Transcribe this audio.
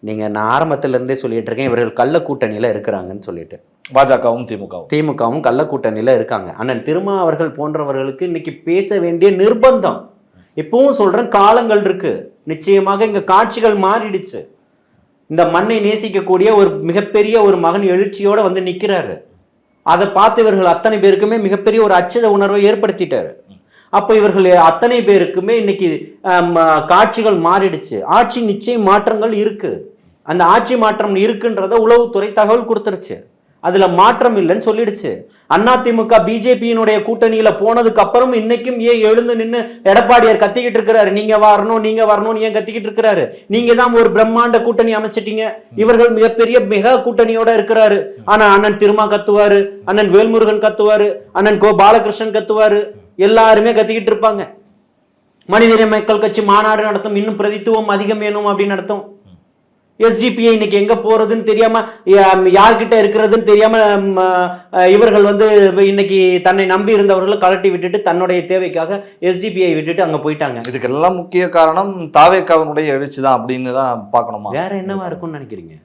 நான் ஆரம்பத்துல இருந்தே சொல்லிட்டு இருக்கேன், இவர்கள் கள்ள கூட்டணியில இருக்கிறாங்கன்னு சொல்லிட்டு. பாஜகவும் திமுகவும் கள்ள கூட்டணியில இருக்காங்க. அண்ணன் திருமா அவர்கள் போன்றவர்களுக்கு இன்னைக்கு பேச வேண்டிய நிர்பந்தம். இப்பவும் சொல்றேன், காலங்கள் இருக்கு. நிச்சயமாக இங்க காட்சிகள் மாறிடுச்சு. இந்த மண்ணை நேசிக்கக்கூடிய ஒரு மிகப்பெரிய ஒரு மகன் எழுச்சியோட வந்து நிக்கிறாரு. அதை பார்த்து இவர்கள் அத்தனை பேருக்குமே மிகப்பெரிய ஒரு அச்சத உணர்வை ஏற்படுத்திட்டாரு. அப்ப இவர்கள் அத்தனை பேருக்குமே இன்னைக்கு காட்சிகள் மாறிடுச்சு. ஆட்சி நிச்சயம் மாற்றங்கள் இருக்கு. அந்த ஆட்சி மாற்றம் இருக்குன்றத உளவுத்துறை தகவல் கொடுத்துருச்சு. அதுல மாற்றம் இல்லைன்னு சொல்லிடுச்சு. அதிமுக பிஜேபியினுடைய கூட்டணியில போனதுக்கு அப்புறம் இன்னைக்கும் ஏன் எழுந்து நின்று எடப்பாடியார் கத்திக்கிட்டு இருக்கிறாரு, நீங்க வரணும்னு ஏன் கத்திக்கிட்டு இருக்கிறாரு? நீங்க தான் ஒரு பிரம்மாண்ட கூட்டணி அமைச்சிட்டீங்க, இவர்கள் மிகப்பெரிய மெகா கூட்டணியோட இருக்கிறாரு. ஆனா அண்ணன் திருமா கத்துவாரு, அண்ணன் வேல்முருகன் கத்துவாரு, அண்ணன் பாலகிருஷ்ணன் கத்துவாரு, எல்லாருமே கத்திக்கிட்டு இருப்பாங்க. மனிதநேய மக்கள் கட்சி மாநாடு நடத்தும், இன்னும் பிரதித்துவம் அதிகம் வேணும் அப்படின்னு நடத்தும். எஸ்டிபிஐ இன்னைக்கு எங்க போறதுன்னு தெரியாம, யார்கிட்ட இருக்கிறதுன்னு தெரியாம இவர்கள் வந்து இன்னைக்கு தன்னை நம்பி இருந்தவர்களை கலட்டி விட்டுட்டு தன்னுடைய தேவைக்காக எஸ்டிபிஐ விட்டுட்டு அங்க போயிட்டாங்க. இதுக்கெல்லாம் முக்கிய காரணம் தாவேக்காவினுடைய எழுச்சி தான் அப்படின்னு தான் பார்க்கணுமா? வேற என்னவா இருக்கும்னு நினைக்கிறீங்க?